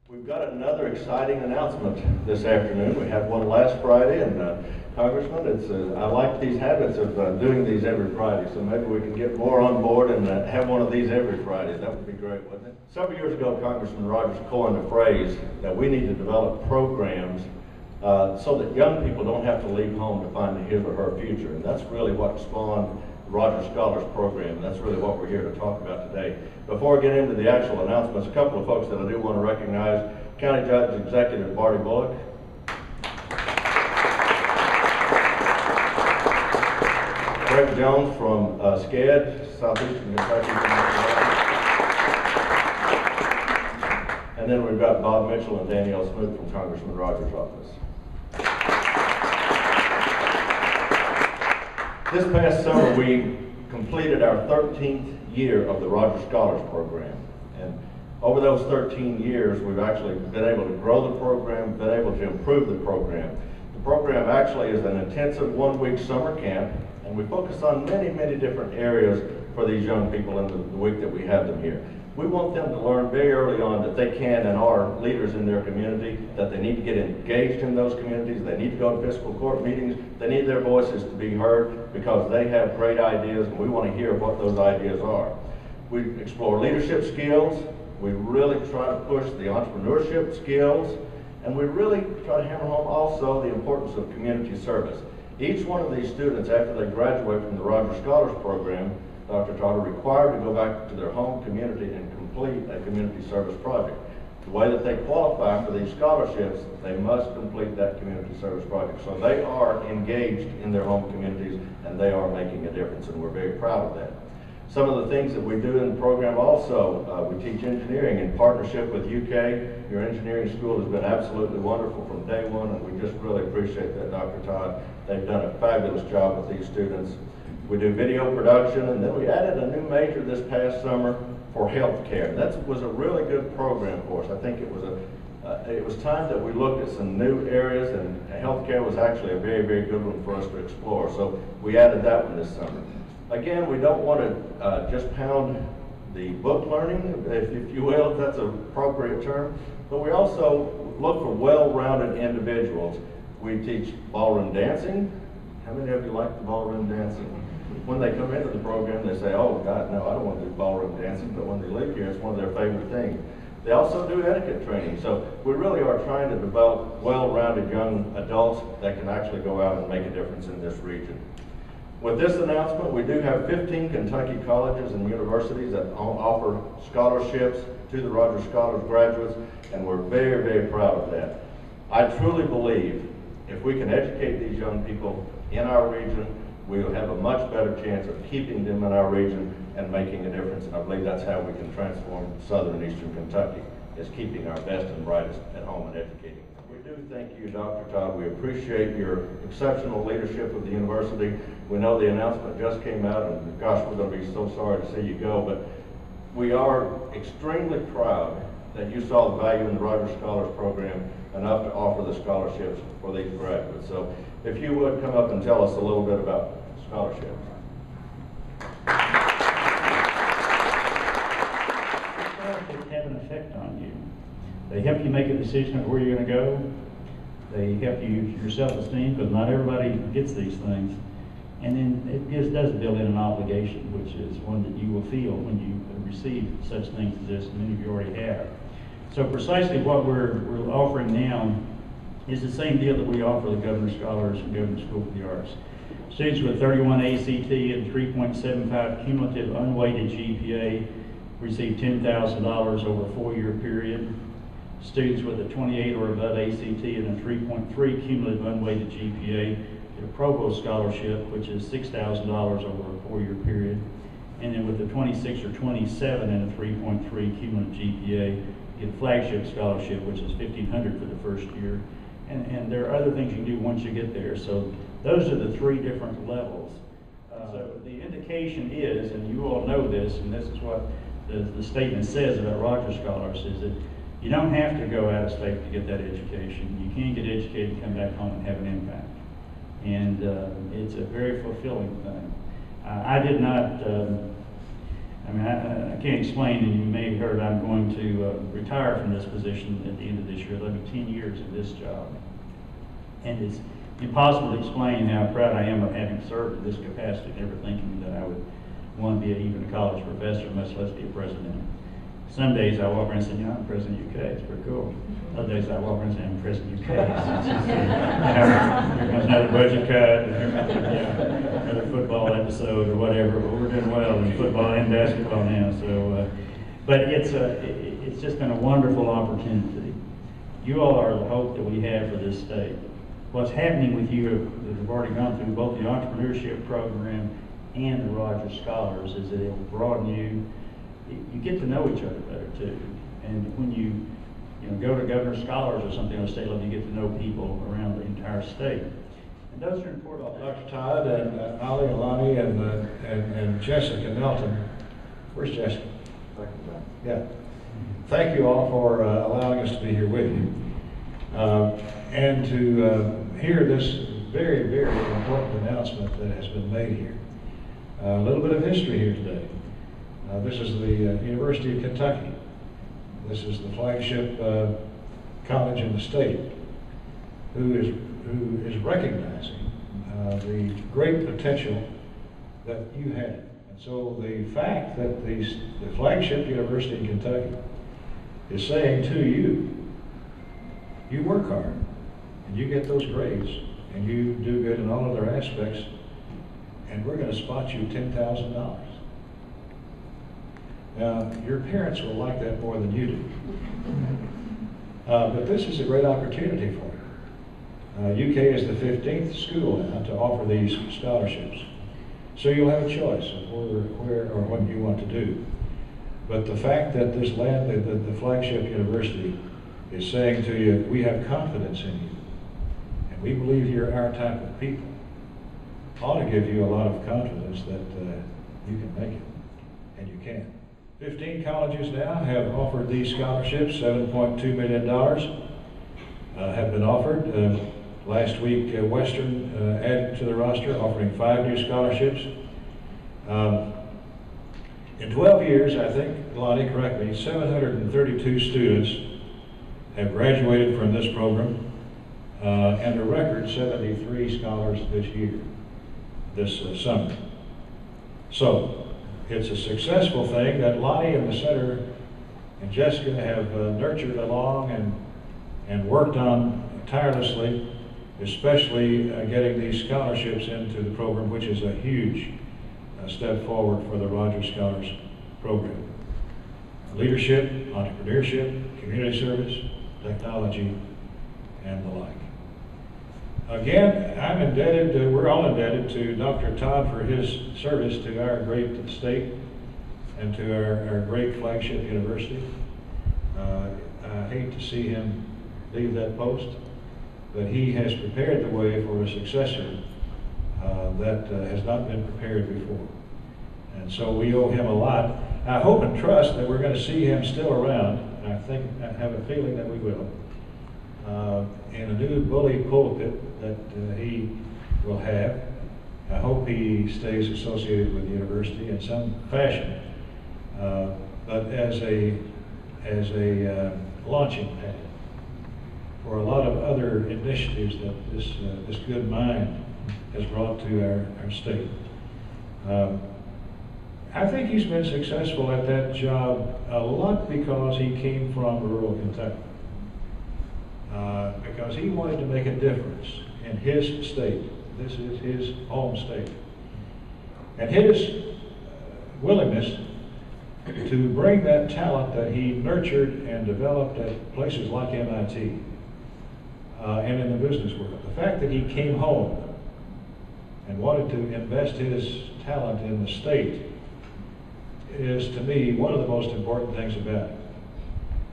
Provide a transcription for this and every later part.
We've got another exciting announcement this afternoon. We had one last Friday, and Congressman, I like these habits of doing these every Friday, so maybe we can get more on board and have one of these every Friday. That would be great, wouldn't it? Several years ago, Congressman Rogers coined the phrase that we need to develop programs so that young people don't have to leave home to find his or her future, and that's really what spawned the Rogers Scholars Program. That's really what we're here to talk about today. Before I get into the actual announcements, a couple of folks that I do want to recognize. County Judge Executive Barty Bullock. Greg Jones from SCED, Southeastern Kentucky. And then we've got Bob Mitchell and Danielle Smith from Congressman Rogers' office. This past summer, we completed our 13th year of the Rogers Scholars Program. And over those 13 years, we've actually been able to grow the program, been able to improve the program. The program actually is an intensive one-week summer camp, and we focus on many, many different areas for these young people in the week that we have them here. We want them to learn very early on that they can and are leaders in their community, that they need to get engaged in those communities, they need to go to fiscal court meetings, they need their voices to be heard because they have great ideas and we want to hear what those ideas are. We explore leadership skills, we really try to push the entrepreneurship skills, and we really try to hammer home also the importance of community service. Each one of these students, after they graduate from the Rogers Scholars Program, Dr. Todd, are required to go back to their home community and complete a community service project. The way that they qualify for these scholarships, they must complete that community service project. So they are engaged in their home communities and they are making a difference, and we're very proud of that. Some of the things that we do in the program also, we teach engineering in partnership with UK. Your engineering school has been absolutely wonderful from day one, and we just really appreciate that, Dr. Todd. They've done a fabulous job with these students. We do video production, and then we added a new major this past summer for healthcare. That was a really good program for us. I think it was time that we looked at some new areas, and healthcare was actually a very, very good one for us to explore. So we added that one this summer. Again, we don't want to just pound the book learning, if you will, if that's an appropriate term, but we also look for well-rounded individuals. We teach ballroom dancing. How many of you like the ballroom dancing? When they come into the program, they say, oh God, no, I don't want to do ballroom dancing, but when they leave here, it's one of their favorite things. They also do etiquette training, so we really are trying to develop well-rounded young adults that can actually go out and make a difference in this region. With this announcement, we do have 15 Kentucky colleges and universities that offer scholarships to the Rogers Scholars graduates, and we're very, very proud of that. I truly believe if we can educate these young people in our region, we'll have a much better chance of keeping them in our region and making a difference. And I believe that's how we can transform southern and eastern Kentucky, is keeping our best and brightest at home and educating. We do thank you, Dr. Todd. We appreciate your exceptional leadership of the university. We know the announcement just came out, and gosh, we're going to be so sorry to see you go, but we are extremely proud that you saw the value in the Rogers Scholars Program enough to offer the scholarships for these graduates. So if you would come up and tell us a little bit about scholarships. Scholarships have an effect on you. They help you make a decision of where you're going to go. They help you your self-esteem, because not everybody gets these things. And then it just does build in an obligation, which is one that you will feel when you receive such things as this, and many of you already have. So precisely what we're offering now is the same deal that we offer the Governor's Scholars and Governor's School for the Arts. Students with 31 ACT and 3.75 cumulative unweighted GPA receive $10,000 over a 4-year period. Students with a 28 or above ACT and a 3.3 cumulative unweighted GPA get a Provost Scholarship, which is $6,000 over a 4-year period. And then with a 26 or 27 and a 3.3 cumulative GPA, get a Flagship Scholarship, which is $1,500 for the first year. And there are other things you can do once you get there. So those are the 3 different levels. So the indication is, and you all know this, and this is what the statement says about Rogers Scholars, is that you don't have to go out of state to get that education. You can get educated and come back home and have an impact. And it's a very fulfilling thing. I did not I mean, I can't explain, and you may have heard I'm going to retire from this position at the end of this year. That'll be 10 years in this job. And it's impossible to explain how proud I am of having served in this capacity, never thinking that I would, one, be even a college professor, much less be a president. Some days I walk around and say, I'm president of UK, it's pretty cool. Other days I walk around and say, I'm president of UK. Here comes another budget cut, another football episode or whatever, but we're doing well in football and basketball now. So, but it's just been a wonderful opportunity. You all are the hope that we have for this state. What's happening with you that have already gone through both the entrepreneurship program and the Rogers Scholars is that it will broaden you. You get to know each other better too. And when you go to Governor's Scholars or something on a state level, you get to know people around the entire state. And those are important. Dr. Todd and Ollie and Lonnie and Jessica Nelton. Where's Jessica? Yeah. Thank you all for allowing us to be here with you. And to hear this very, very important announcement that has been made here. A little bit of history here today. This is the University of Kentucky. This is the flagship college in the state who is recognizing the great potential that you have. And so the fact that the flagship university in Kentucky is saying to you, you work hard, and you get those grades, and you do good in all other aspects, and we're going to spot you $10,000. Now, your parents will like that more than you do. But this is a great opportunity for you. UK is the 15th school now to offer these scholarships. So you'll have a choice of where or what you want to do. But the fact that this the flagship university is saying to you, we have confidence in you, and we believe you're our type of people, ought to give you a lot of confidence that you can make it, and you can. 15 colleges now have offered these scholarships. $7.2 million have been offered. Last week, Western added to the roster, offering 5 new scholarships. In 12 years, I think, Lonnie, correct me, 732 students have graduated from this program, and a record 73 scholars this summer. So, it's a successful thing that Lonnie and the center and Jessica have nurtured along and worked on tirelessly, especially getting these scholarships into the program, which is a huge step forward for the Rogers Scholars program. Leadership, entrepreneurship, community service, technology, and the like. Again, I'm indebted, we're all indebted to Dr. Todd for his service to our great state and to our great flagship university. I hate to see him leave that post, but he has prepared the way for a successor that has not been prepared before. And so we owe him a lot. I hope and trust that we're going to see him still around. I have a feeling that we will. In a new bully pulpit that he will have. I hope he stays associated with the university in some fashion, but as a launching pad for a lot of other initiatives that this good mind has brought to our state. I think he's been successful at that job a lot because he came from rural Kentucky. Because he wanted to make a difference in his state. This is his home state. And his willingness to bring that talent that he nurtured and developed at places like MIT and in the business world. The fact that he came home and wanted to invest his talent in the state is, to me, one of the most important things about it.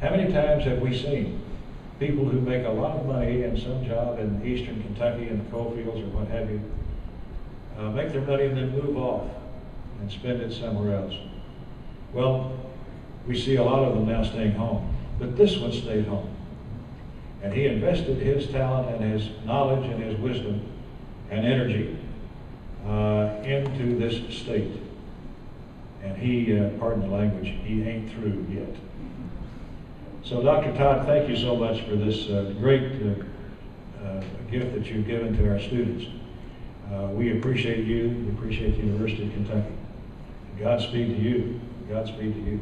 How many times have we seen people who make a lot of money in some job in eastern Kentucky in the coal fields or what have you, make their money and then move off and spend it somewhere else? Well, we see a lot of them now staying home, but this one stayed home. And he invested his talent and his knowledge and his wisdom and energy into this state. and he, pardon the language, he ain't through yet. So Dr. Todd, thank you so much for this great gift that you've given to our students. We appreciate you. We appreciate the University of Kentucky. Godspeed to you. Godspeed to you.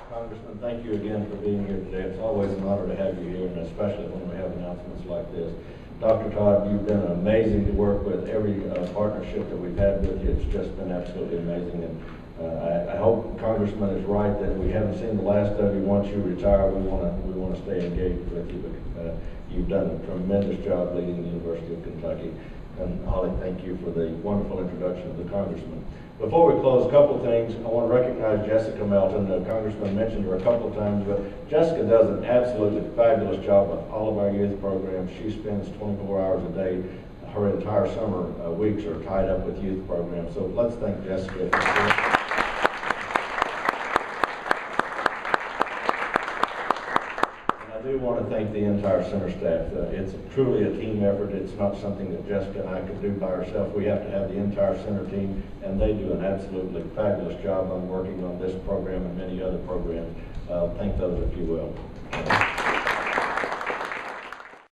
Congressman, thank you again for being here today. It's always an honor to have you here, and especially when we have announcements like this. Dr. Todd, you've been amazing to work with. Every partnership that we've had with you, it's just been absolutely amazing. And I hope Congressman is right that we haven't seen the last of you. Once you retire, we want to stay engaged with you. But you've done a tremendous job leading the University of Kentucky. And Holly, thank you for the wonderful introduction of the Congressman. Before we close, a couple of things. I want to recognize Jessica Melton. The Congressman mentioned her a couple of times, but Jessica does an absolutely fabulous job with all of our youth programs. She spends 24 hours a day. Her entire summer weeks are tied up with youth programs. So let's thank Jessica for that. I do want to thank the entire center staff. It's truly a team effort. It's not something that Jessica and I could do by ourselves. We have to have the entire center team, and they do an absolutely fabulous job on working on this program and many other programs. Thank those if you will.